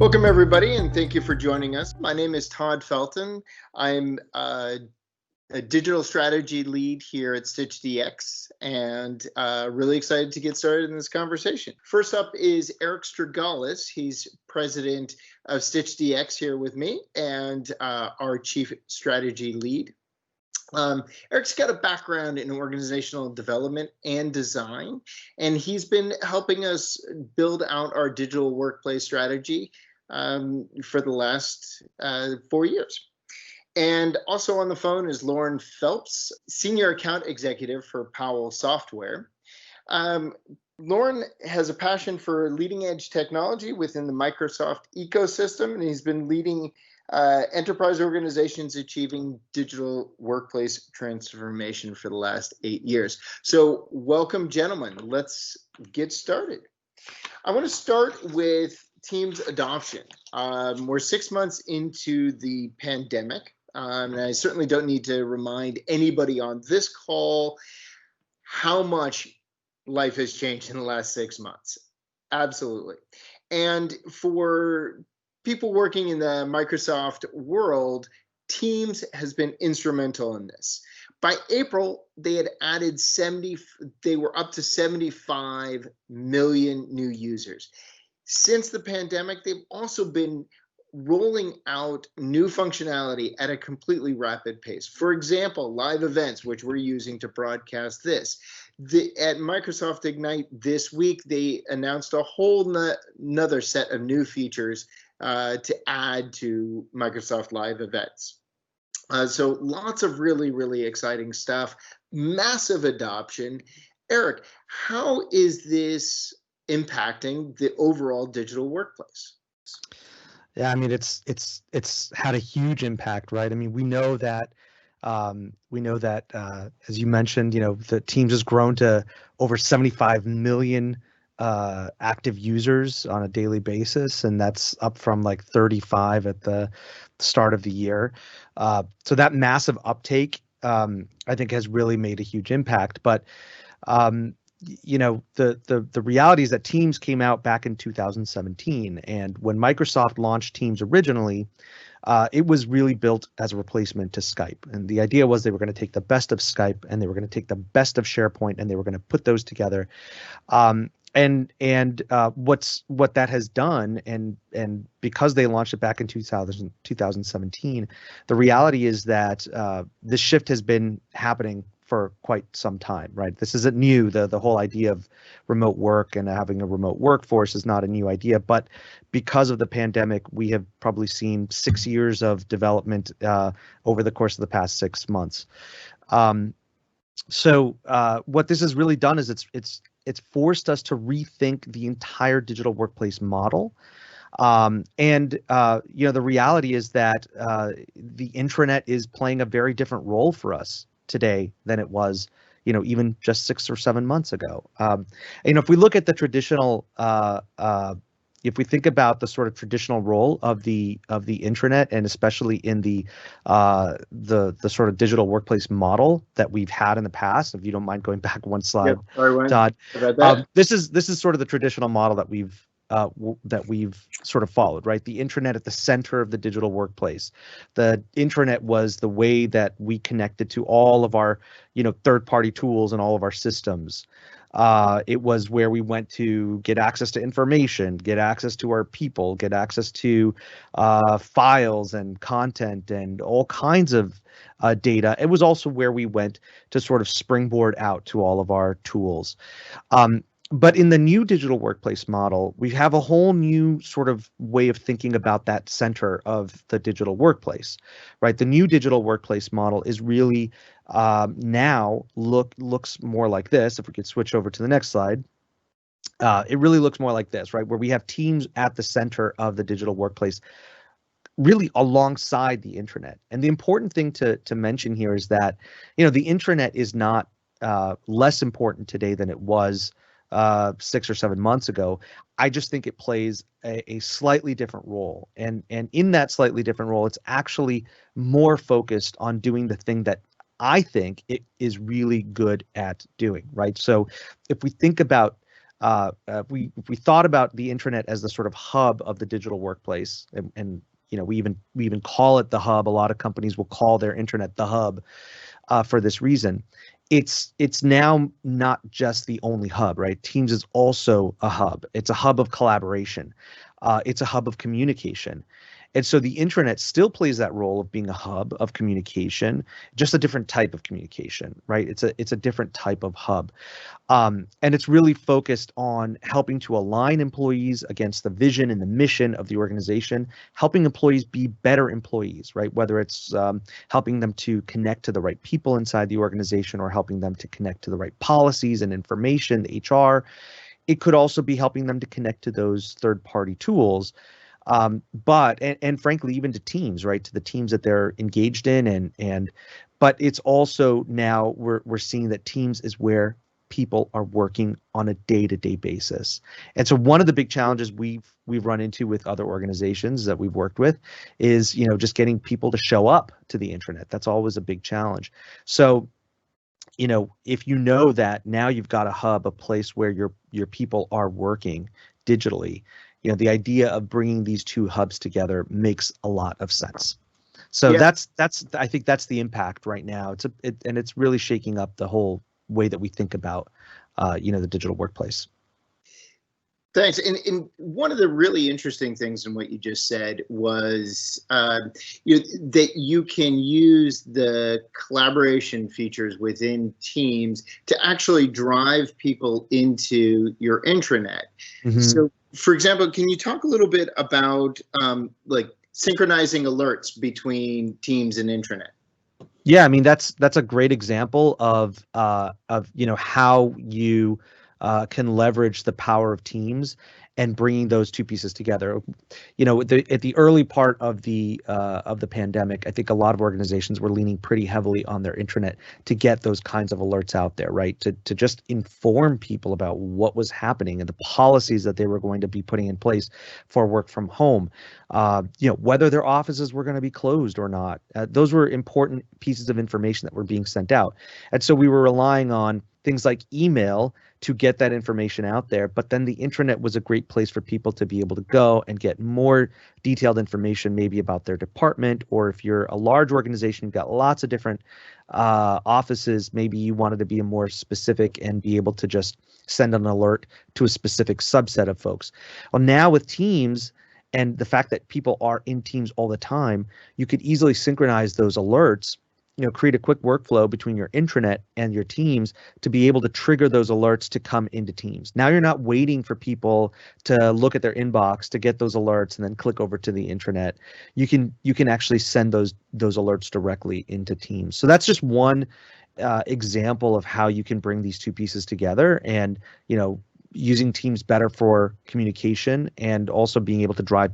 Welcome, everybody, and thank you for joining us. My name is Todd Felton. I'm a digital strategy lead here at StitchDX, and really excited to get started in this conversation. First up is Eric Strigalis. He's president of StitchDX here with me and our chief strategy lead. Eric's got a background in organizational development and design, and he's been helping us build out our digital workplace strategy for the last 4 years. And also on the phone is Lauren Phelps, Senior Account Executive for Powell Software. Lauren has a passion for leading edge technology within the Microsoft ecosystem, and he's been leading enterprise organizations achieving digital workplace transformation for the last 8 years. So welcome, gentlemen. Let's get started. I want to start with Teams adoption. We're 6 months into the pandemic, and I certainly don't need to remind anybody on this call how much life has changed in the last 6 months. Absolutely. And for people working in the Microsoft world, Teams has been instrumental in this. By April, they had added they were up to 75 million new users. Since the pandemic, they've also been rolling out new functionality at a completely rapid pace. For example, live events, which we're using to broadcast this. At Microsoft Ignite this week, they announced a whole another set of new features to add to Microsoft Live events. So lots of really, really exciting stuff, massive adoption. Eric, how is this impacting the overall digital workplace? Yeah, I mean, it's had a huge impact, right? I mean, we know that as you mentioned, the Teams has grown to over 75 million active users on a daily basis, and that's up from like 35 at the start of the year. So that massive uptake, I think, has really made a huge impact. But the reality is that Teams came out back in 2017, and when Microsoft launched Teams originally, it was really built as a replacement to Skype. And the idea was they were going to take the best of Skype and they were going to take the best of SharePoint and they were going to put those together. What that has done, and because they launched it back in 2017, the reality is that this shift has been happening for quite some time, right? This isn't new. The whole idea of remote work and having a remote workforce is not a new idea, but because of the pandemic, we have probably seen 6 years of development over the course of the past 6 months. So what this has really done is it's forced us to rethink the entire digital workplace model. The reality is that the intranet is playing a very different role for us today than it was, even just 6 or 7 months ago. If we look at the traditional, if we think about the sort of traditional role of the intranet, and especially in the sort of digital workplace model that we've had in the past, if you don't mind going back one slide, Todd, this is sort of the traditional model that we've sort of followed, right? The intranet at the center of the digital workplace. The intranet was the way that we connected to all of our, third-party tools and all of our systems. It was where we went to get access to information, get access to our people, get access to files and content and all kinds of data. It was also where we went to sort of springboard out to all of our tools. But in the new digital workplace model, we have a whole new sort of way of thinking about that center of the digital workplace, right? The new digital workplace model is really now looks more like this. If we could switch over to the next slide, it really looks more like this, right? Where we have Teams at the center of the digital workplace, really alongside the intranet. And the important thing to mention here is that, the intranet is not less important today than it was 6 or 7 months ago. I just think it plays a slightly different role. And in that slightly different role, it's actually more focused on doing the thing that I think it is really good at doing, right? So if we think about we thought about the intranet as the sort of hub of the digital workplace, and we even call it the hub. A lot of companies will call their intranet the hub for this reason. It's now not just the only hub, right? Teams is also a hub. It's a hub of collaboration. It's a hub of communication. And so the intranet still plays that role of being a hub of communication, just a different type of communication, right? It's a different type of hub. And it's really focused on helping to align employees against the vision and the mission of the organization, helping employees be better employees, right? Whether it's helping them to connect to the right people inside the organization or helping them to connect to the right policies and information, the HR. It could also be helping them to connect to those third-party tools. But frankly, even to teams, right? To the teams that they're engaged in, but it's also now we're seeing that teams is where people are working on a day-to-day basis. And so one of the big challenges we've run into with other organizations that we've worked with is, just getting people to show up to the intranet. That's always a big challenge. So, if you know that now you've got a hub, a place where your people are working digitally, the idea of bringing these two hubs together makes a lot of sense. So Yeah. I think that's the impact right now. And it's really shaking up the whole way that we think about, the digital workplace. Thanks. And one of the really interesting things in what you just said was that you can use the collaboration features within Teams to actually drive people into your intranet. Mm-hmm. So, for example, can you talk a little bit about like synchronizing alerts between Teams and intranet? Yeah, I mean that's a great example of how you can leverage the power of Teams and bringing those two pieces together. At the early part of the pandemic, I think a lot of organizations were leaning pretty heavily on their intranet to get those kinds of alerts out there, right? To just inform people about what was happening and the policies that they were going to be putting in place for work from home. Whether their offices were going to be closed or not. Those were important pieces of information that were being sent out. And so we were relying on things like email to get that information out there. But then the intranet was a great place for people to be able to go and get more detailed information, maybe about their department, or if you're a large organization, you've got lots of different offices, maybe you wanted to be more specific and be able to just send an alert to a specific subset of folks. Well, now with Teams, and the fact that people are in Teams all the time, you could easily synchronize those alerts, create a quick workflow between your intranet and your Teams to be able to trigger those alerts to come into Teams. Now you're not waiting for people to look at their inbox to get those alerts and then click over to the intranet. You can actually send those alerts directly into Teams. So that's just one example of how you can bring these two pieces together and, using Teams better for communication and also being able to drive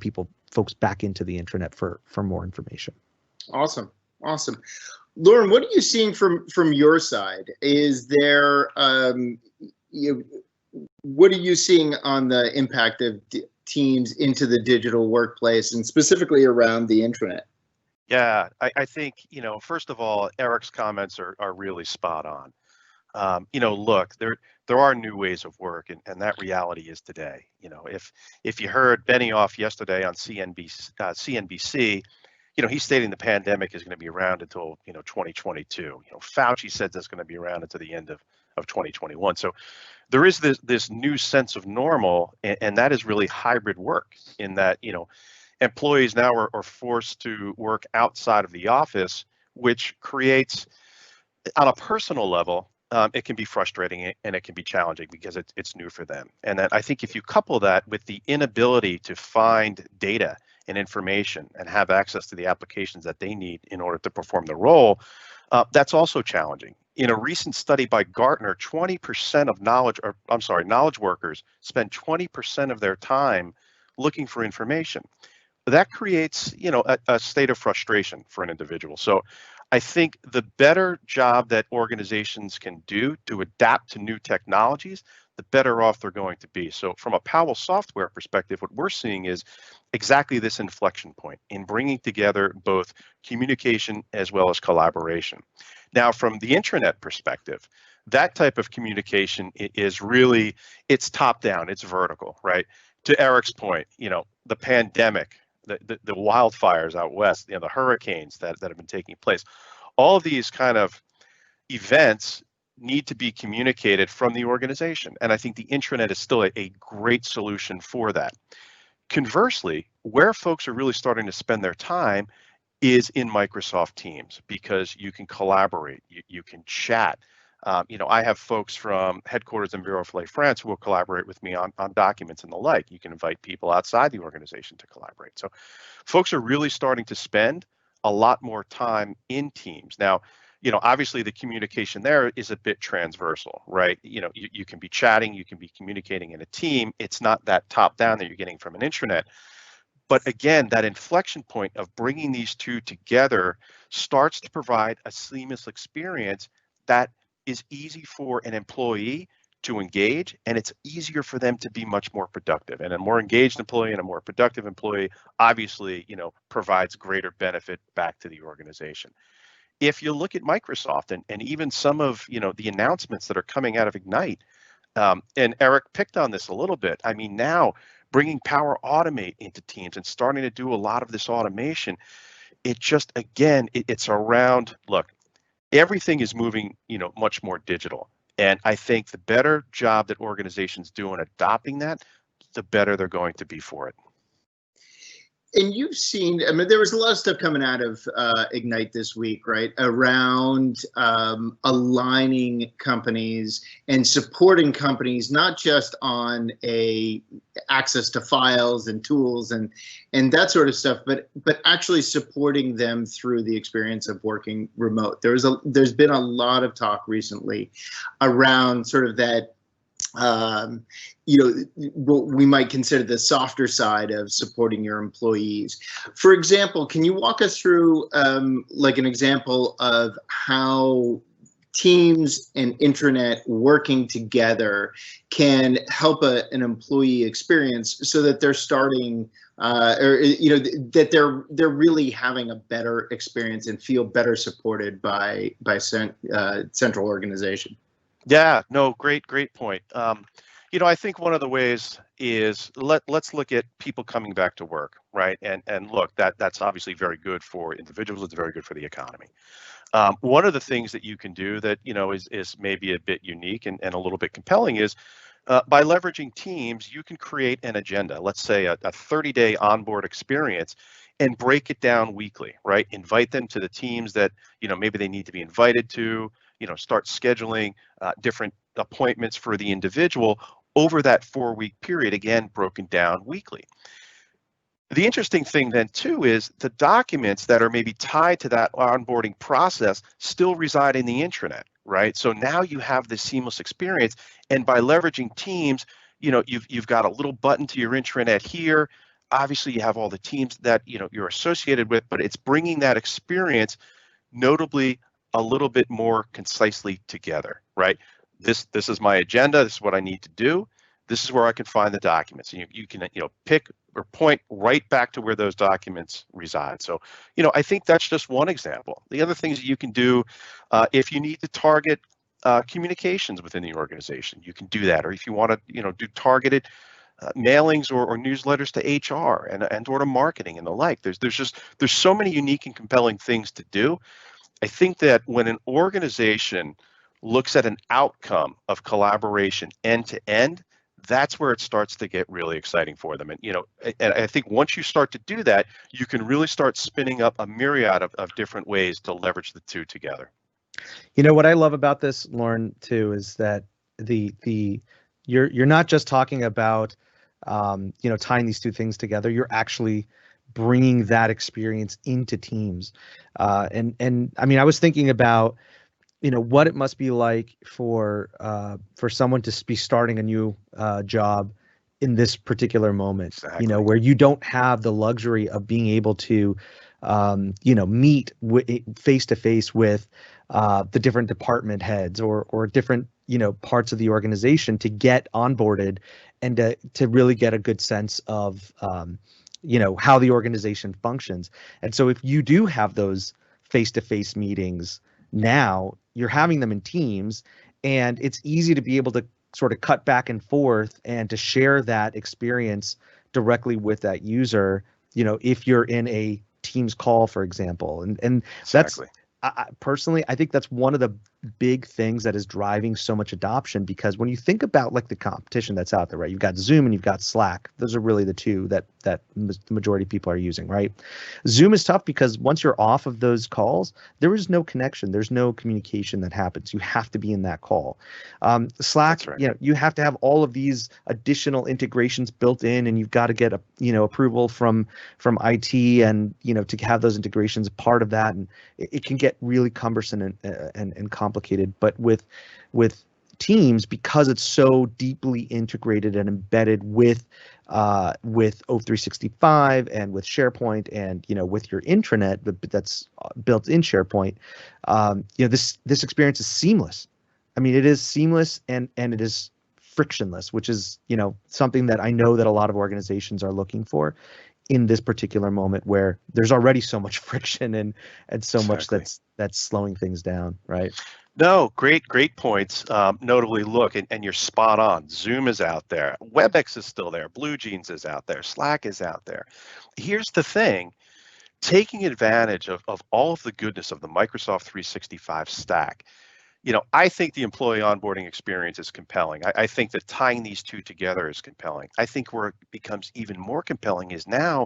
folks back into the intranet for more information. Awesome. Lauren, what are you seeing from your side? Is there, what are you seeing on the impact of Teams into the digital workplace and specifically around the intranet? Yeah, I think, first of all, Eric's comments are really spot on. Look, there are new ways of work, and that reality is today. If you heard Benioff yesterday on CNBC, he's stating the pandemic is going to be around until 2022. Fauci said that's going to be around until the end of 2021. So there is this new sense of normal, and that is really hybrid work. In that employees now are forced to work outside of the office, which creates, on a personal level, it can be frustrating and it can be challenging because it's new for them. And then I think if you couple that with the inability to find data and information and have access to the applications that they need in order to perform the role, that's also challenging. In a recent study by Gartner, 20% of knowledge workers spend 20% of their time looking for information. That creates, a state of frustration for an individual. So I think the better job that organizations can do to adapt to new technologies, the better off they're going to be. So from a Powell Software perspective, what we're seeing is exactly this inflection point in bringing together both communication as well as collaboration. Now, from the intranet perspective, that type of communication is really, it's top down, it's vertical, right? To Eric's point, the pandemic, the wildfires out west, the hurricanes that have been taking place, all of these kind of events need to be communicated from the organization. And I think the intranet is still a great solution for that. Conversely, where folks are really starting to spend their time is in Microsoft Teams, because you can collaborate, you can chat. I have folks from headquarters in Bureau Filet, France, who will collaborate with me on documents and the like. You can invite people outside the organization to collaborate. So folks are really starting to spend a lot more time in Teams. Now, obviously the communication there is a bit transversal, right? You can be chatting, you can be communicating in a team. It's not that top down that you're getting from an intranet. But again, that inflection point of bringing these two together starts to provide a seamless experience that is easy for an employee to engage, and it's easier for them to be much more productive. And a more engaged employee and a more productive employee obviously, provides greater benefit back to the organization. If you look at Microsoft and even some of, the announcements that are coming out of Ignite, and Eric picked on this a little bit. I mean, now bringing Power Automate into Teams and starting to do a lot of this automation, it just, again, it's around, look, everything is moving, much more digital. And I think the better job that organizations do in adopting that, the better they're going to be for it. And you've seen, there was a lot of stuff coming out of Ignite this week, right, around aligning companies and supporting companies, not just on access to files and tools and that sort of stuff, but actually supporting them through the experience of working remote. There's been a lot of talk recently around sort of that, what we might consider the softer side of supporting your employees. For example, can you walk us through like an example of how Teams and Intranet working together can help an employee experience so that they're starting that they're really having a better experience and feel better supported by central organization? Yeah, no, great point. I think one of the ways is let's look at people coming back to work, right? And look, that's obviously very good for individuals. It's very good for the economy. One of the things that you can do that is maybe a bit unique and a little bit compelling is by leveraging Teams, you can create an agenda. Let's say a 30-day onboard experience, and break it down weekly, right? Invite them to the teams that maybe they need to be invited to. Start scheduling different appointments for the individual over that 4-week period, again, broken down weekly. The interesting thing then too is the documents that are maybe tied to that onboarding process still reside in the intranet, right? So now you have this seamless experience, and by leveraging Teams, you've got a little button to your intranet here. Obviously, you have all the teams that you're associated with, but it's bringing that experience notably a little bit more concisely together, right? This is my agenda. This is what I need to do. This is where I can find the documents. And you can pick or point right back to where those documents reside. So I think that's just one example. The other things that you can do, if you need to target communications within the organization, you can do that. Or if you want to do targeted mailings or newsletters to HR and or to marketing and the like. There's so many unique and compelling things to do. I think that when an organization looks at an outcome of collaboration end to end, that's where it starts to get really exciting for them. And I think once you start to do that, you can really start spinning up a myriad of different ways to leverage the two together. What I love about this, Lauren, too, is that you're not just talking about tying these two things together. You're actually bringing that experience into Teams. And I mean, I was thinking about what it must be like for someone to be starting a new job in this particular moment. Exactly. Where you don't have the luxury of being able to meet face to face with the different department heads or different parts of the organization to get onboarded and to really get a good sense of how the organization functions. And so if you do have those face-to-face meetings now, you're having them in Teams, and it's easy to be able to sort of cut back and forth and to share that experience directly with that user, if you're in a Teams call, for example. And that's, Exactly. personally, I think that's one of the big things that is driving so much adoption, because when you think about like the competition that's out there, right? You've got Zoom and you've got Slack. Those are really the two that the majority of people are using, right? Zoom is tough because once you're off of those calls, there is no connection. There's no communication that happens. You have to be in that call. Slack, That's right. you have to have all of these additional integrations built in, and you've got to get approval from IT, and to have those integrations part of that, and it can get really cumbersome and complicated. But with Teams, because it's so deeply integrated and embedded with O365 and with SharePoint and with your intranet, but that's built in SharePoint, this experience is seamless. I mean, it is seamless and it is frictionless, which is something that I know that a lot of organizations are looking for in this particular moment, where there's already so much friction and so Exactly. much that's slowing things down, right? No, great points. Notably, look, and you're spot on. Zoom is out there. WebEx is still there. BlueJeans is out there. Slack is out there. Here's the thing. Taking advantage of all of the goodness of the Microsoft 365 stack, I think the employee onboarding experience is compelling. I think that tying these two together is compelling. I think where it becomes even more compelling is now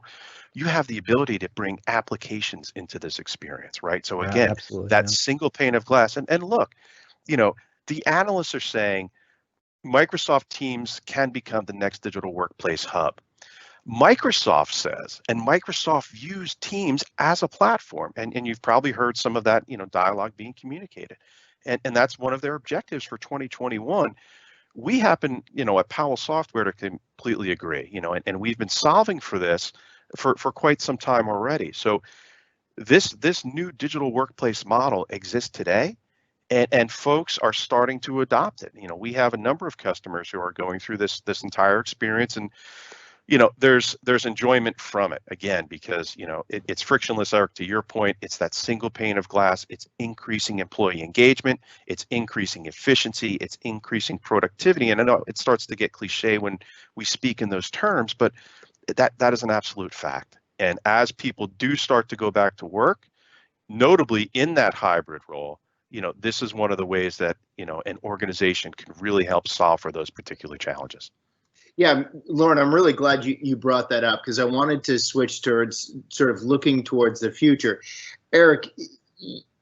you have the ability to bring applications into this experience, right? So Yeah, again, absolutely. that Yeah. single pane of glass. And look, the analysts are saying Microsoft Teams can become the next digital workplace hub. Microsoft says, and Microsoft views Teams as a platform, and you've probably heard some of that, dialogue being communicated. And that's one of their objectives for 2021. We happen, at Powell Software to completely agree, and we've been solving for this for quite some time already. So this new digital workplace model exists today, and folks are starting to adopt it. We have a number of customers who are going through this entire experience, and there's enjoyment from it, again, because it's frictionless. Eric, to your point, it's that single pane of glass. It's increasing employee engagement, it's increasing efficiency, it's increasing productivity. And I know it starts to get cliche when we speak in those terms, but that is an absolute fact. And as people do start to go back to work, notably in that hybrid role, this is one of the ways that an organization can really help solve for those particular challenges. Yeah, Lauren, I'm really glad you brought that up, because I wanted to switch towards sort of looking towards the future. Eric,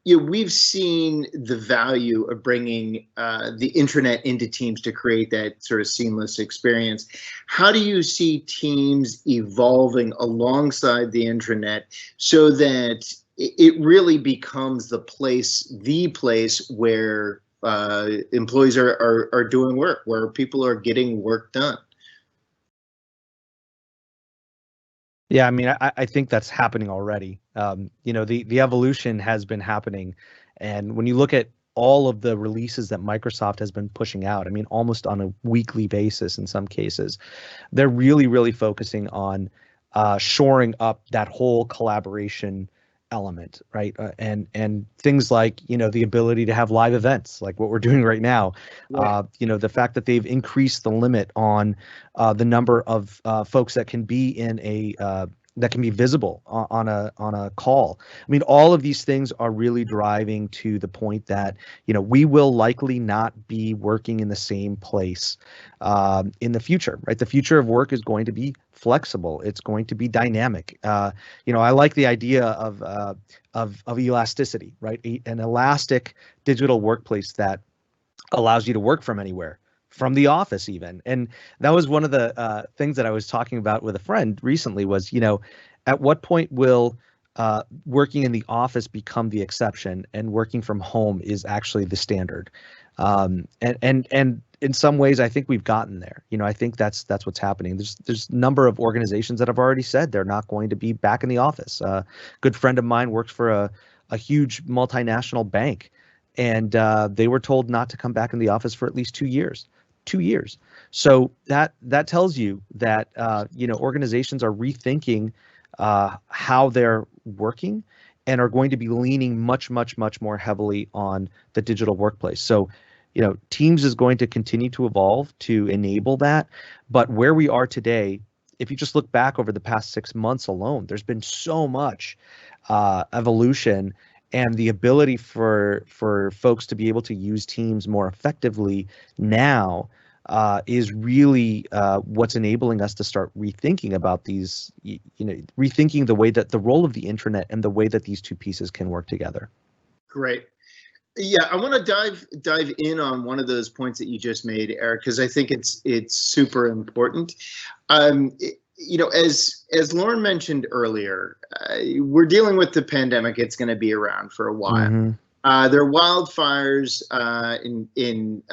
we've seen the value of bringing the intranet into Teams to create that sort of seamless experience. How do you see Teams evolving alongside the intranet so that it really becomes the place where employees are doing work, where people are getting work done? Yeah, I mean, I think that's happening already. The evolution has been happening, and when you look at all of the releases that Microsoft has been pushing out, I mean, almost on a weekly basis in some cases, they're really focusing on shoring up that whole collaboration element, right? And things like the ability to have live events like what we're doing right now. Right. The fact that they've increased the limit on the number of folks that can be in a that can be visible on a call. I mean, all of these things are really driving to the point that we will likely not be working in the same place in the future, right? The future of work is going to be flexible. It's going to be dynamic. I like the idea of elasticity, right? An elastic digital workplace that allows you to work from anywhere, from the office even. And that was one of the things that I was talking about with a friend recently was, at what point will working in the office become the exception and working from home is actually the standard? And in some ways, I think we've gotten there. I think that's what's happening. There's a number of organizations that have already said they're not going to be back in the office. A good friend of mine works for a huge multinational bank, and they were told not to come back in the office for at least 2 years. 2 years. So that tells you that organizations are rethinking how they're working and are going to be leaning much more heavily on the digital workplace. So Teams is going to continue to evolve to enable that. But where we are today, if you just look back over the past 6 months alone, there's been so much evolution, and the ability for folks to be able to use Teams more effectively now is really what's enabling us to start rethinking about these, rethinking the way that the role of the intranet and the way that these two pieces can work together. Great. Yeah, I want to dive in on one of those points that you just made, Eric, because I think it's super important. As Lauren mentioned earlier, we're dealing with the pandemic. It's going to be around for a while. Mm-hmm. There are wildfires in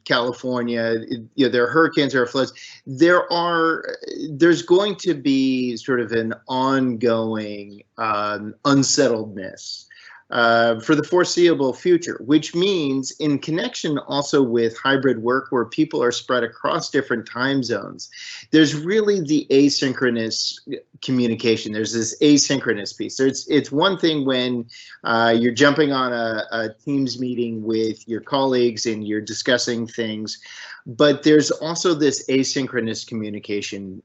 California. There are hurricanes, there are floods. There's going to be sort of an ongoing unsettledness for the foreseeable future, which means in connection also with hybrid work where people are spread across different time zones, there's really the asynchronous communication. There's this asynchronous piece. It's one thing when you're jumping on a Teams meeting with your colleagues and you're discussing things, but there's also this asynchronous communication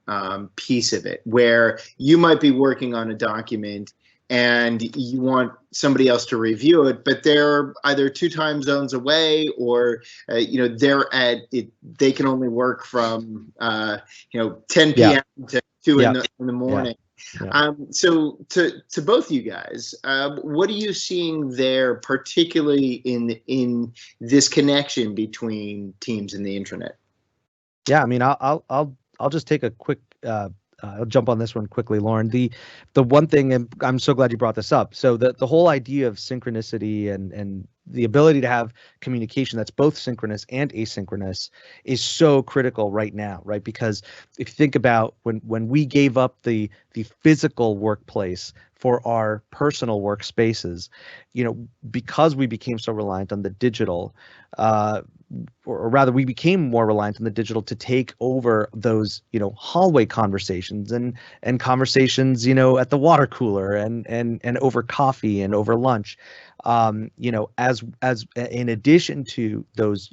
piece of it where you might be working on a document and you want somebody else to review it, but they're either 2 time zones away, or they're at it. They can only work from 10 p.m. to 2 in the morning. Yeah. So to both you guys, what are you seeing there, particularly in this connection between Teams and the intranet? Yeah, I mean, I'll just take a quick. I'll jump on this one quickly, Lauren. The one thing, and I'm so glad you brought this up. So the whole idea of synchronicity and the ability to have communication that's both synchronous and asynchronous is so critical right now, right? Because if you think about when we gave up the physical workplace for our personal workspaces, because we became so reliant on the digital, or rather we became more reliant on the digital to take over those, hallway conversations and conversations, at the water cooler and over coffee and over lunch, as in addition to those,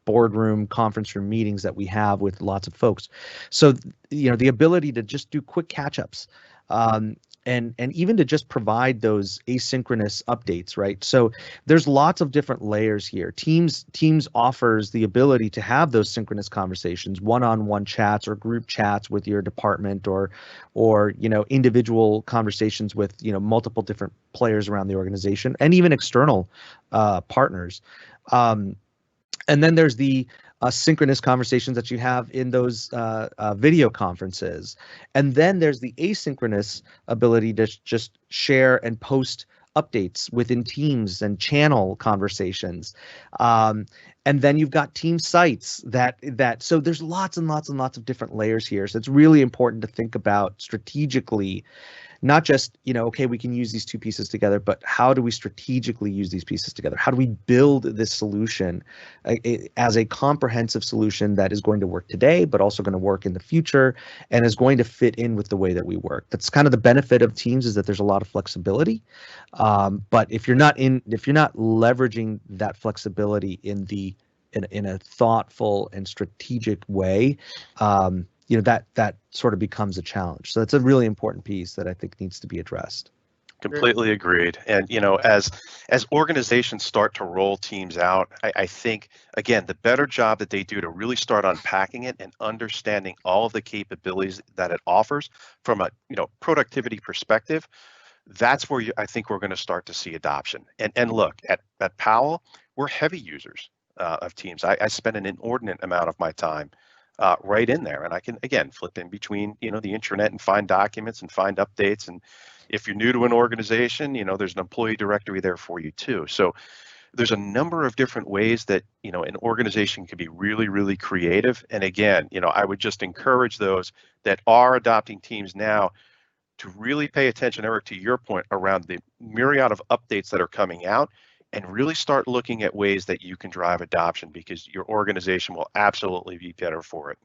boardroom, conference room meetings that we have with lots of folks. So, the ability to just do quick catch-ups, and even to just provide those asynchronous updates, right? So there's lots of different layers here. Teams offers the ability to have those synchronous conversations, one-on-one chats or group chats with your department, or individual conversations with multiple different players around the organization, and even external partners. And then there's the synchronous conversations that you have in those video conferences. And then there's the asynchronous ability to just share and post updates within Teams and channel conversations. And then you've got team sites so there's lots and lots and lots of different layers here. So it's really important to think about strategically, not just, okay, we can use these two pieces together, but how do we strategically use these pieces together? How do we build this solution as a comprehensive solution that is going to work today, but also going to work in the future and is going to fit in with the way that we work? That's kind of the benefit of Teams, is that there's a lot of flexibility. But if you're not leveraging that flexibility in a thoughtful and strategic way, that sort of becomes a challenge. So that's a really important piece that I think needs to be addressed. Completely agreed. And as organizations start to roll Teams out, I think, again, the better job that they do to really start unpacking it and understanding all of the capabilities that it offers from a productivity perspective, that's where I think we're going to start to see adoption. And look, at Powell, we're heavy users of Teams. I spend an inordinate amount of my time right in there, and I can again flip in between the intranet and find documents and find updates. And if you're new to an organization, there's an employee directory there for you too. So there's a number of different ways that an organization can be really, really creative. And again, I would just encourage those that are adopting Teams now to really pay attention, Eric, to your point around the myriad of updates that are coming out, and really start looking at ways that you can drive adoption, because your organization will absolutely be better for it.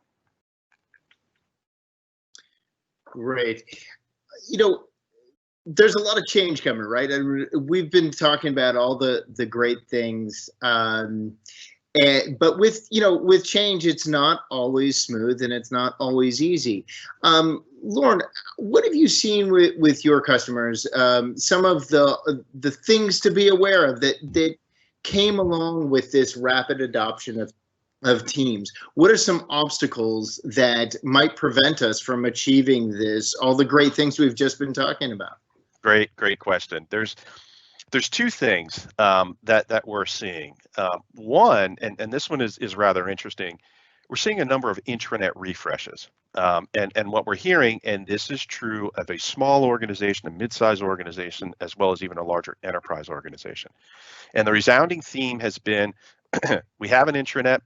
Great. There's a lot of change coming, right? And we've been talking about all the great things. But with change, it's not always smooth and it's not always easy. Lauren, what have you seen with your customers? Some of the things to be aware of that came along with this rapid adoption of teams. What are some obstacles that might prevent us from achieving all the great things we've just been talking about? Great question. There's two things that we're seeing. One, and this one is rather interesting. We're seeing a number of intranet refreshes. And what we're hearing, and this is true of a small organization, a mid-sized organization, as well as even a larger enterprise organization. And the resounding theme has been, we have an intranet.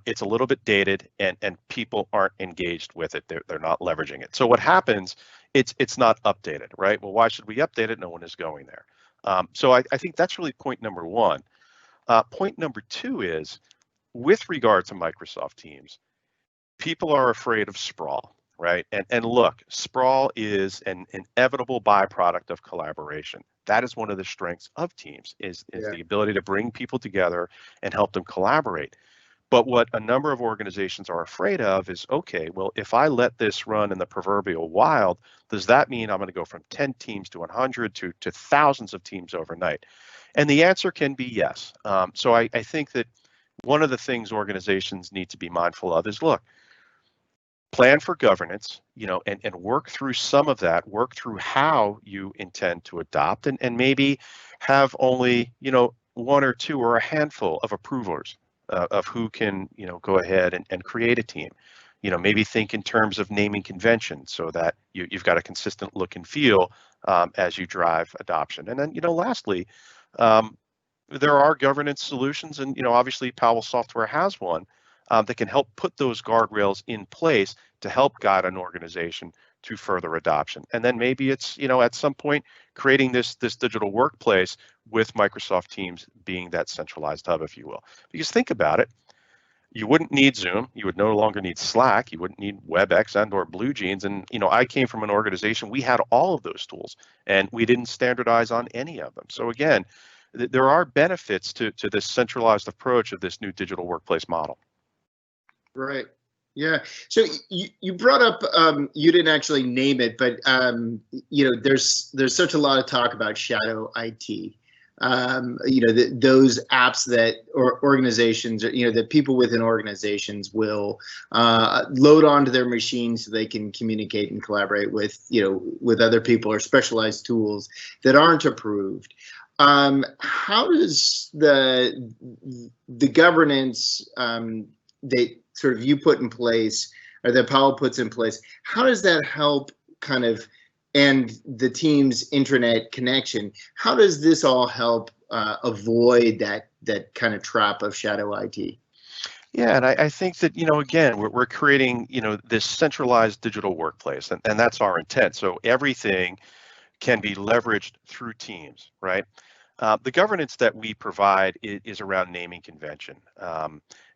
It's a little bit dated, and people aren't engaged with it. They're not leveraging it. So what happens? It's not updated, right? Well, why should we update it? No one is going there. So I think that's really point number one. Point number two is, with regard to Microsoft Teams, people are afraid of sprawl, right? And look, sprawl is an inevitable byproduct of collaboration. That is one of the strengths of Teams, is the ability to bring people together and help them collaborate. But what a number of organizations are afraid of is, okay, well, if I let this run in the proverbial wild, does that mean I'm going to go from 10 teams to 100 to thousands of teams overnight? And the answer can be yes. So I think that one of the things organizations need to be mindful of is, look, plan for governance, and work through some of that, work through how you intend to adopt, and maybe have only, one or two or a handful of approvers of who can, go ahead and create a team. Maybe think in terms of naming convention so that you've got a consistent look and feel as you drive adoption. And then, lastly, there are governance solutions, and obviously Powell Software has one that can help put those guardrails in place to help guide an organization to further adoption. And then maybe it's, at some point, creating this digital workplace with Microsoft Teams being that centralized hub, if you will. Because think about it, you wouldn't need Zoom, you would no longer need Slack, you wouldn't need WebEx and or BlueJeans. And I came from an organization, we had all of those tools and we didn't standardize on any of them. So again, there are benefits to this centralized approach of this new digital workplace model. Right. Yeah. So you brought up, you didn't actually name it, but there's such a lot of talk about shadow IT. Those apps that organizations, that people within organizations will load onto their machines so they can communicate and collaborate with other people, or specialized tools that aren't approved. How does the governance that sort of you put in place, or that Powell puts in place, how does that help kind of, and the team's intranet connection, how does this all help avoid that kind of trap of shadow IT? Yeah, and I think that, again, we're creating, this centralized digital workplace, and that's our intent. So everything can be leveraged through Teams, right? The governance that we provide is around naming convention.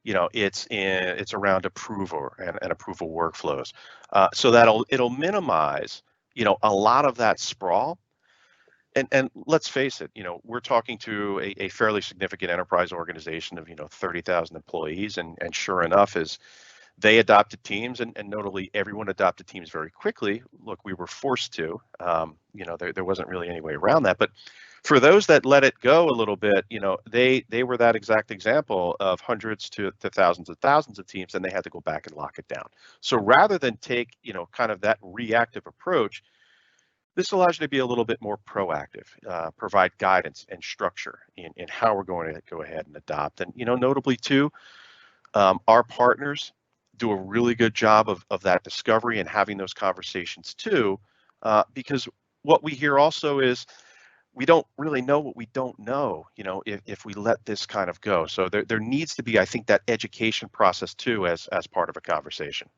It's around approval and approval workflows, so that it'll minimize, a lot of that sprawl. And let's face it, we're talking to a fairly significant enterprise organization of 30,000 employees, and sure enough, as they adopted Teams, and notably everyone adopted Teams very quickly. Look, we were forced to. There wasn't really any way around that, but for those that let it go a little bit, they were that exact example of hundreds to thousands of teams, and they had to go back and lock it down. So rather than take, kind of that reactive approach, this allows you to be a little bit more proactive, provide guidance and structure in how we're going to go ahead and adopt. And, notably too, our partners do a really good job of that discovery and having those conversations too, because what we hear also is, we don't really know what we don't know, if we let this kind of go. So there needs to be, I think, that education process too, as part of a conversation.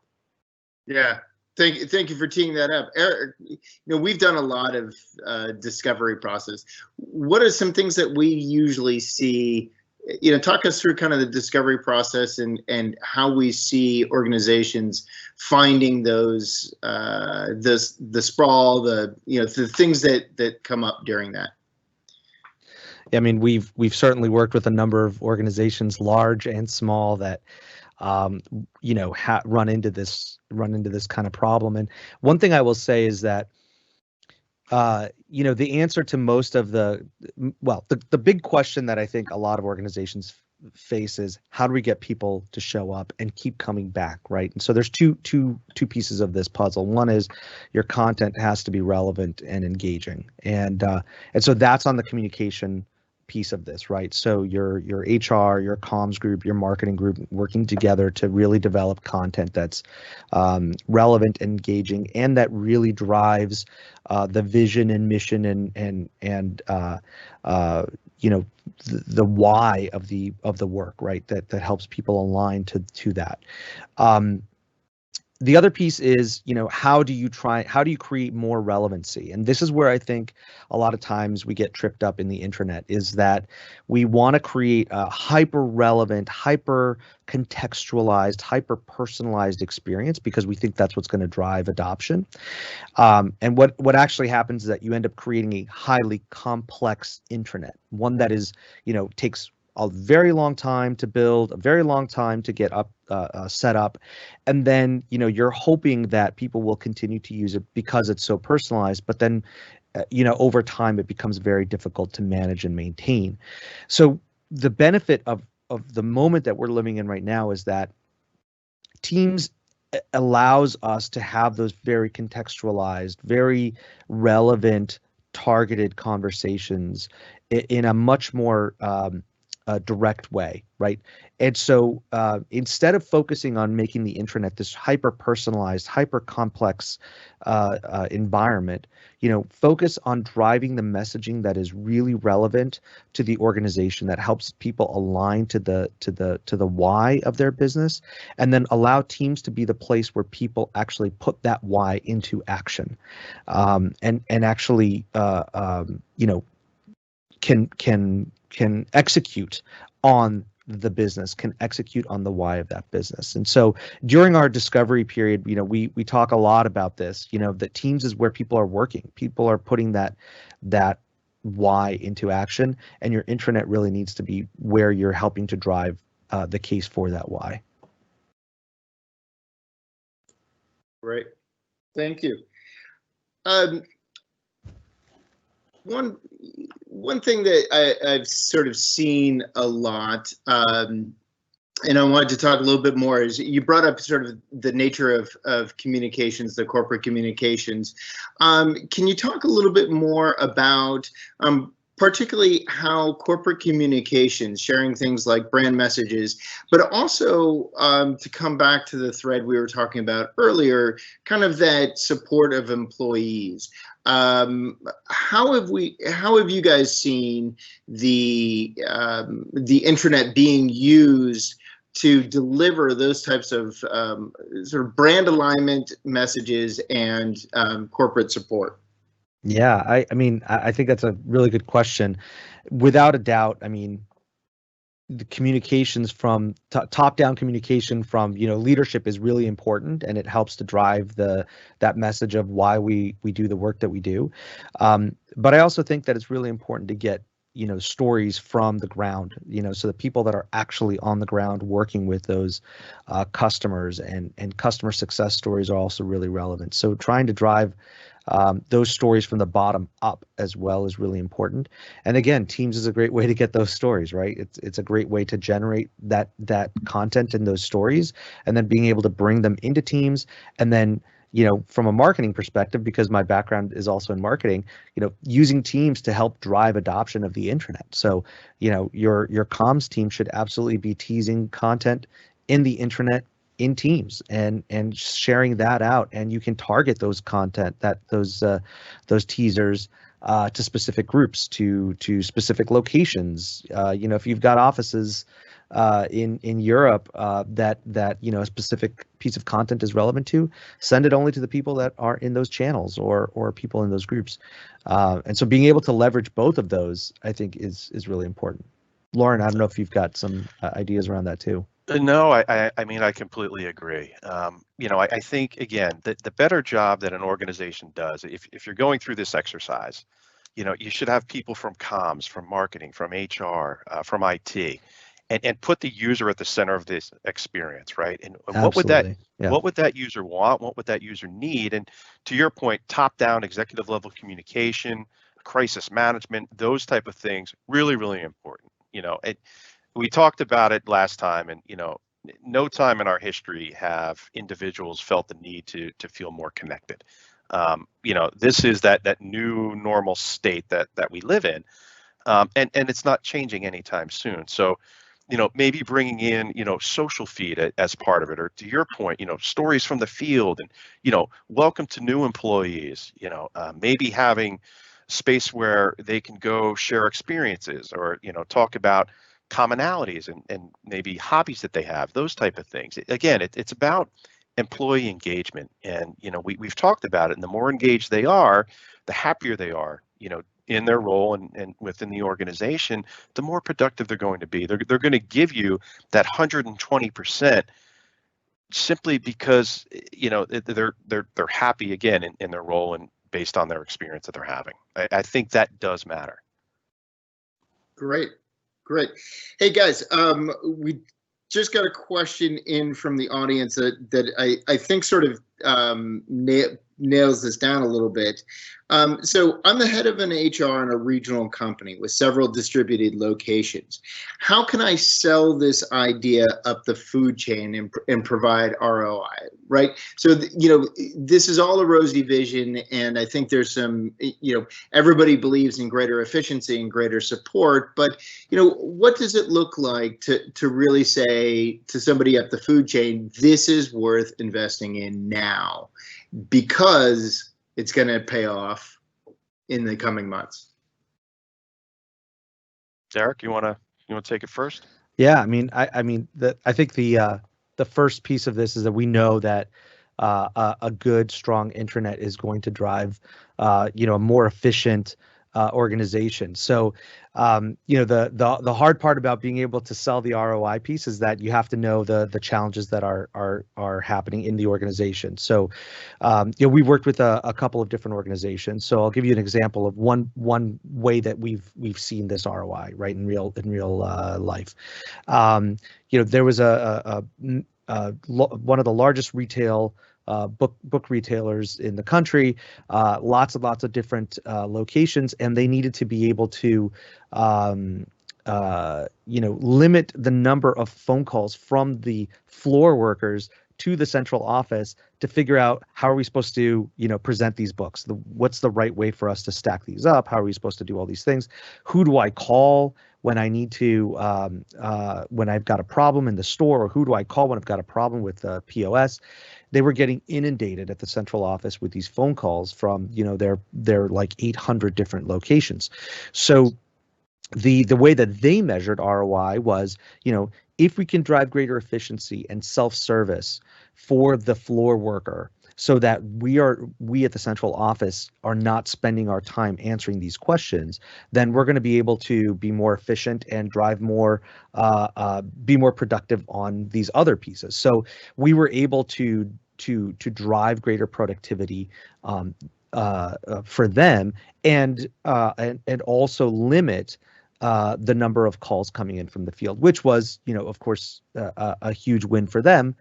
Yeah, thank you for teeing that up, Eric. We've done a lot of discovery process. What are some things that we usually see? Talk us through kind of the discovery process and how we see organizations finding those the sprawl, the things that come up during that. I mean, we've certainly worked with a number of organizations, large and small, that run into this kind of problem. And one thing I will say is that the answer to most of the big question that I think a lot of organizations face is, how do we get people to show up and keep coming back, right? And so there's two pieces of this puzzle. One is your content has to be relevant and engaging, and so that's on the communication piece of this, right? So your HR, your comms group, your marketing group working together to really develop content that's relevant, engaging, and that really drives the vision and mission and the why of the work, right? That helps people align to that. The other piece is, how do you create more relevancy? And this is where I think a lot of times we get tripped up in the intranet, is that we want to create a hyper relevant, hyper contextualized, hyper personalized experience because we think that's what's going to drive adoption. And what actually happens is that you end up creating a highly complex intranet, one that is, takes a very long time to build, a very long time to get up, set up, and then you're hoping that people will continue to use it because it's so personalized. But then, over time, it becomes very difficult to manage and maintain. So the benefit of the moment that we're living in right now is that Teams allows us to have those very contextualized, very relevant, targeted conversations in a much more direct way, right? And so instead of focusing on making the intranet this hyper personalized, hyper complex environment, focus on driving the messaging that is really relevant to the organization, that helps people align to the why of their business, and then allow Teams to be the place where people actually put that why into action, and actually can execute on the business, can execute on the why of that business. And so during our discovery period, we talk a lot about this, that Teams is where people are working. People are putting that why into action, and your intranet really needs to be where you're helping to drive the case for that why. Right. Thank you. One thing that I've sort of seen a lot, and I wanted to talk a little bit more, is you brought up sort of the nature of communications, the corporate communications. Can you talk a little bit more about particularly how corporate communications, sharing things like brand messages, but also to come back to the thread we were talking about earlier, kind of that support of employees. How have you guys seen the intranet being used to deliver those types of sort of brand alignment messages and corporate support? Yeah, I mean, I think that's a really good question. Without a doubt, I mean, the communications from top-down communication from leadership is really important, and it helps to drive that message of why we do the work that we do. But I also think that it's really important to get stories from the ground, so the people that are actually on the ground working with those customers, and customer success stories are also really relevant. So trying to drive those stories from the bottom up as well is really important. And again, Teams is a great way to get those stories, right? It's a great way to generate that content and those stories, and then being able to bring them into Teams. And then, from a marketing perspective, because my background is also in marketing, using Teams to help drive adoption of the intranet. So, your comms team should absolutely be teasing content in the intranet in Teams and sharing that out, and you can target those content, those teasers to specific groups, to specific locations. If you've got offices in Europe that a specific piece of content is relevant to, send it only to the people that are in those channels or people in those groups. And so being able to leverage both of those, I think, is really important. Lauren, I don't know if you've got some ideas around that too. No, I mean, I completely agree. I think, again, the better job that an organization does, if you're going through this exercise, You should have people from comms, from marketing, from HR, from IT, and put the user at the center of this experience, right? And Absolutely. Yeah. what would that user want? What would that user need? And to your point, top-down executive level communication, crisis management, those type of things, really, really important. We talked about it last time, and no time in our history have individuals felt the need to feel more connected. This is that new normal state that we live in, and it's not changing anytime soon. So, maybe bringing in social feed as part of it, or to your point, stories from the field, and welcome to new employees. Maybe having space where they can go share experiences, or talk about commonalities and maybe hobbies that they have, those type of things. Again, it's about employee engagement, and we've talked about it, and the more engaged they are, the happier they are in their role and within the organization, the more productive they're going to be. They're going to give you that 120% simply because they're happy again in their role and based on their experience that they're having. I think that does matter. Great. Hey guys, we just got a question in from the audience that I think sort of nails this down a little bit. So I'm the head of an HR in a regional company with several distributed locations. How can I sell this idea up the food chain and provide ROI, right? So, this is all a rosy vision, and I think there's some, everybody believes in greater efficiency and greater support, but, what does it look like to really say to somebody up the food chain, this is worth investing in now, because it's going to pay off in the coming months? Derek, you want to take it first? Yeah, I think the first piece of this is that we know that a good, strong intranet is going to drive a more efficient organization. So the hard part about being able to sell the ROI piece is that you have to know the challenges that are happening in the organization. So we've worked with a couple of different organizations. So I'll give you an example of one way that we've seen this ROI right in real life. There was one of the largest retail book retailers in the country, lots of different locations, and they needed to be able to limit the number of phone calls from the floor workers to the central office to figure out how are we supposed to present these books, what's the right way for us to stack these up, how are we supposed to do all these things, who do I call when I need to when I've got a problem in the store, or who do I call when I've got a problem with the POS. They were getting inundated at the central office with these phone calls from their like 800 different locations. So the way that they measured ROI was, if we can drive greater efficiency and self-service for the floor worker, so that we at the central office are not spending our time answering these questions, then we're going to be able to be more efficient and drive more, be more productive on these other pieces. So we were able to drive greater productivity for them, and also limit the number of calls coming in from the field, which was, of course, a huge win for them.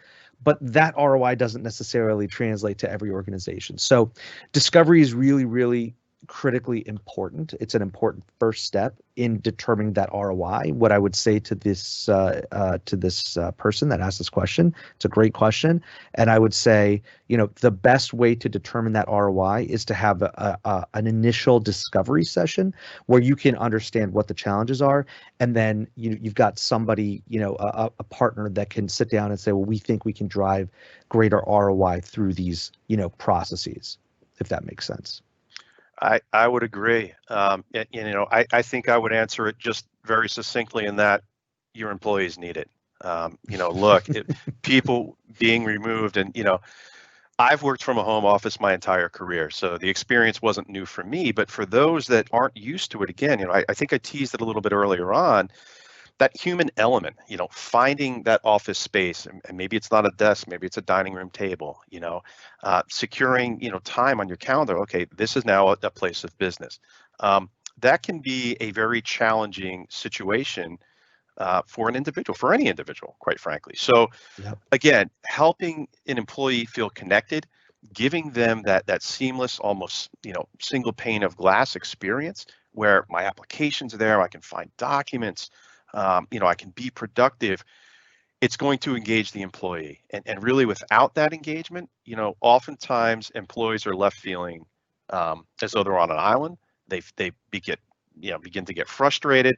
But that ROI doesn't necessarily translate to every organization. So discovery is really, really critically important. It's an important first step in determining that ROI. What I would say to this person that asked this question, it's a great question, and I would say, the best way to determine that ROI is to have an initial discovery session where you can understand what the challenges are, and then you've got somebody, a partner that can sit down and say, well, we think we can drive greater ROI through these, processes, if that makes sense. I would agree. I think I would answer it just very succinctly in that your employees need it. Look, people being removed, and I've worked from a home office my entire career, so the experience wasn't new for me. But for those that aren't used to it, again, I think I teased it a little bit earlier on. that human element, finding that office space, and maybe it's not a desk, maybe it's a dining room table, securing, time on your calendar. Okay, this is now a place of business. That can be a very challenging situation for an individual, for any individual, quite frankly. So Yep. again, helping an employee feel connected, giving them that seamless, almost single pane of glass experience where my applications are there, I can find documents, I can be productive. It's going to engage the employee, and really without that engagement, oftentimes employees are left feeling as though they're on an island. They begin to get frustrated.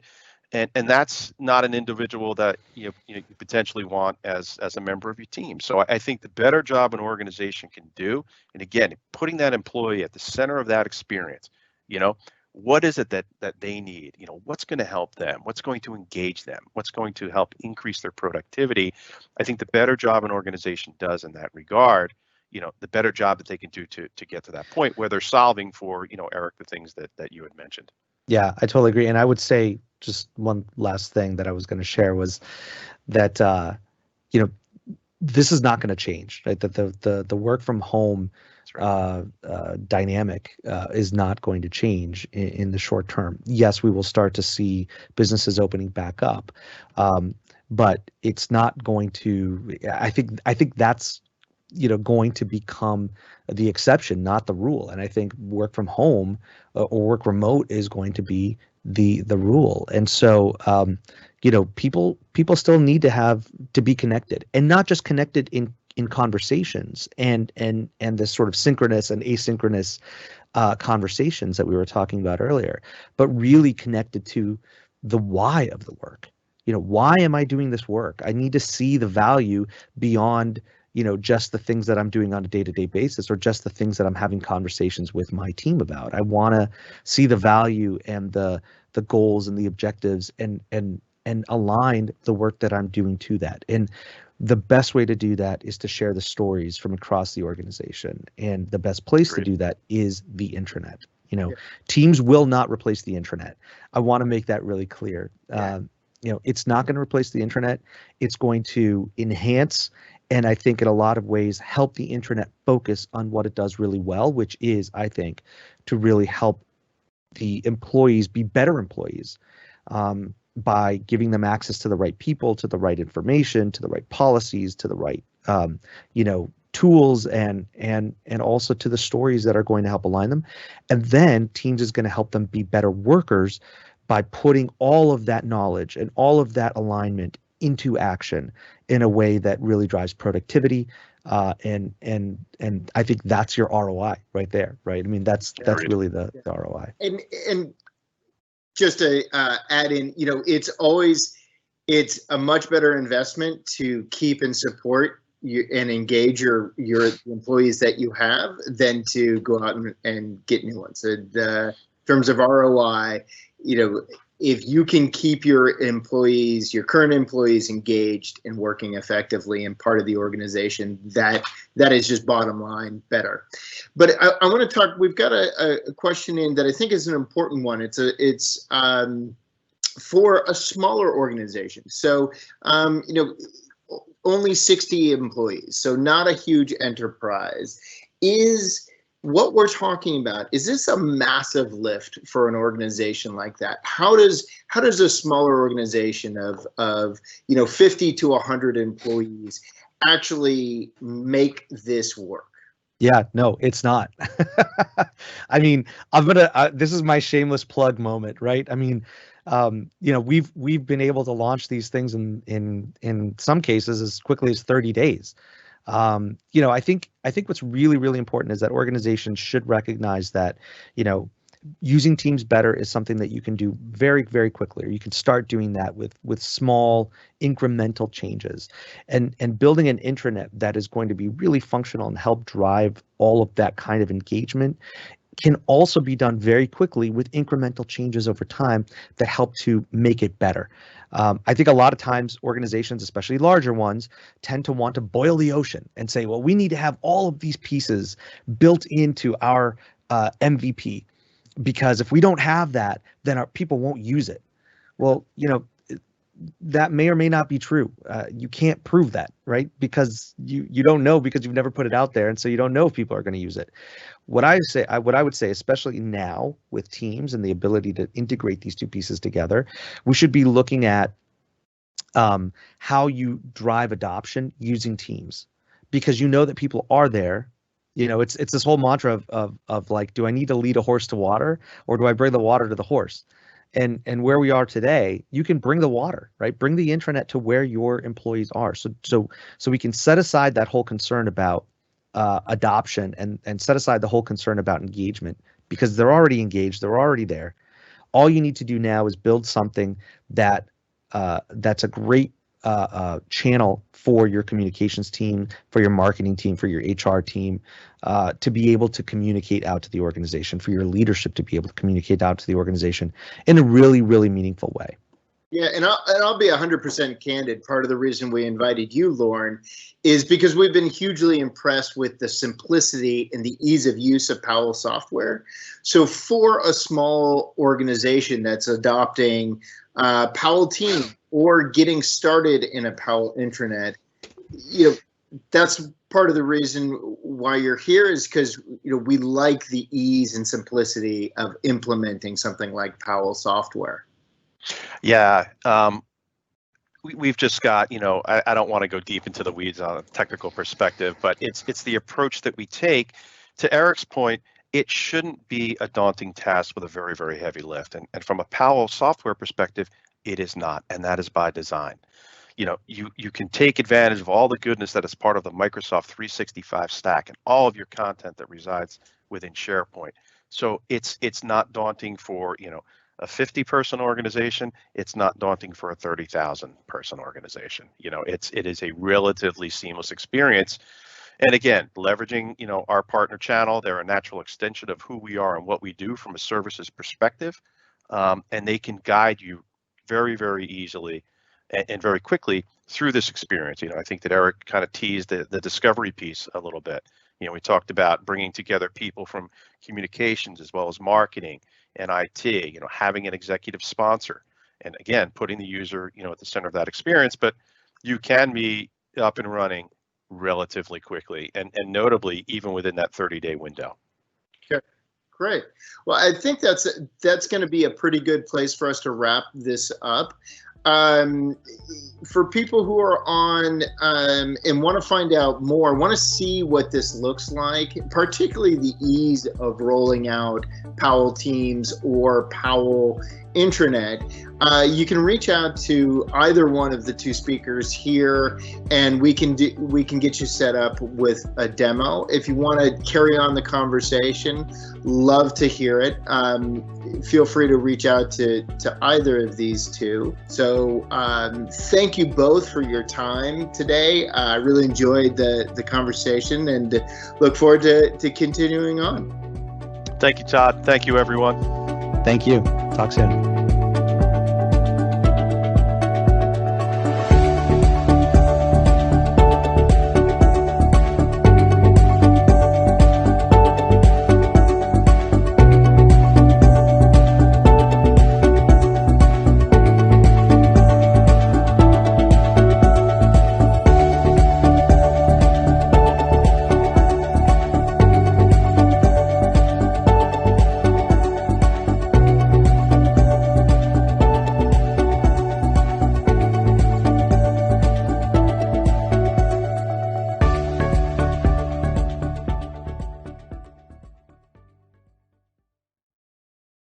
And that's not an individual that you potentially want as a member of your team. So I think the better job an organization can do, and again, putting that employee at the center of that experience, what is it that they need? What's going to help them? What's going to engage them? What's going to help increase their productivity? I think the better job an organization does in that regard, the better job that they can do to get to that point where they're solving for, Eric, the things that you had mentioned. Yeah, I totally agree. And I would say just one last thing that I was going to share was that this is not going to change, right? That the work from home dynamic is not going to change in the short term. Yes, we will start to see businesses opening back up, but it's not going to. I think that's going to become the exception, not the rule. And I think work from home or work remote is going to be the rule. And so people still need to be connected, and not just connected in conversations and this sort of synchronous and asynchronous conversations that we were talking about earlier, but really connected to the why of the work. Why am I doing this work? I need to see the value beyond just the things that I'm doing on a day-to-day basis, or just the things that I'm having conversations with my team about. I want to see the value and the goals and the objectives and align the work that I'm doing to that. And the best way to do that is to share the stories from across the organization. And the best place to do that is the intranet. Teams will not replace the intranet. I want to make that really clear. It's not going to replace the intranet. It's going to enhance, and I think in a lot of ways help the intranet focus on what it does really well, which is, I think, to really help the employees be better employees by giving them access to the right people, to the right information, to the right policies, to the right tools, and also to the stories that are going to help align them. And then Teams is going to help them be better workers by putting all of that knowledge and all of that alignment into action in a way that really drives productivity, and I think that's your ROI right there, right? I mean, that's really the ROI. And just to add in, it's a much better investment to keep and support you and engage your employees that you have than to go out and get new ones. In terms of ROI, if you can keep your current employees engaged and working effectively and part of the organization, that is just bottom line better. But I want to talk, we've got a question in that I think is an important one. It's for a smaller organization. So, only 60 employees, so not a huge enterprise. What we're talking about, is this a massive lift for an organization like that? How does a smaller organization of 50 to 100 employees actually make this work? Yeah, no, it's not. I mean, this is my shameless plug moment, right? I mean, we've been able to launch these things in some cases as quickly as 30 days. I think what's really, really important is that organizations should recognize that, using Teams better is something that you can do very, very quickly, or you can start doing that with small incremental changes, and building an intranet that is going to be really functional and help drive all of that kind of engagement can also be done very quickly with incremental changes over time that help to make it better. I think a lot of times organizations, especially larger ones, tend to want to boil the ocean and say, well, we need to have all of these pieces built into our MVP, because if we don't have that, then our people won't use it. Well, that may or may not be true. You can't prove that, right? Because you don't know, because you've never put it out there, and so you don't know if people are going to use it. What I would say, especially now with Teams and the ability to integrate these two pieces together, we should be looking at how you drive adoption using Teams, because you know that people are there. It's this whole mantra of like, do I need to lead a horse to water, or do I bring the water to the horse? And where we are today, you can bring the water, right? Bring the intranet to where your employees are. So we can set aside that whole concern about adoption and set aside the whole concern about engagement, because they're already engaged, they're already there. All you need to do now is build something that's a great channel for your communications team, for your marketing team, for your HR team, to be able to communicate out to the organization, for your leadership to be able to communicate out to the organization in a really, really meaningful way. Yeah, and I'll be 100% candid. Part of the reason we invited you, Lauren, is because we've been hugely impressed with the simplicity and the ease of use of Powell software. So for a small organization that's adopting Powell Team or getting started in a Powell intranet, that's part of the reason why you're here, is because we like the ease and simplicity of implementing something like Powell software. Yeah, we've just got, I don't want to go deep into the weeds on a technical perspective, but it's the approach that we take. To Eric's point, it shouldn't be a daunting task with a very, very heavy lift. And from a Powell software perspective, it is not, and that is by design. You can take advantage of all the goodness that is part of the Microsoft 365 stack and all of your content that resides within SharePoint. So it's not daunting for, a 50-person organization. It's not daunting for a 30,000-person organization. It is a relatively seamless experience. And again, leveraging, our partner channel, they're a natural extension of who we are and what we do from a services perspective. And they can guide you very, very easily and very quickly through this experience. I think that Eric kind of teased the discovery piece a little bit. We talked about bringing together people from communications as well as marketing and IT, having an executive sponsor, and again, putting the user, at the center of that experience. But you can be up and running relatively quickly, and notably even within that 30-day window. Okay, great. Well, I think that's going to be a pretty good place for us to wrap this up. For people who are on and want to find out more, want to see what this looks like, particularly the ease of rolling out Powell Teams or Powell Intranet, you can reach out to either one of the two speakers here, and we can get you set up with a demo. If you want to carry on the conversation, love to hear it. Feel free to reach out to either of these two. So thank you both for your time today. I really enjoyed the conversation and look forward to continuing on. Thank you, Todd. Thank you, everyone. Thank you. Talk soon.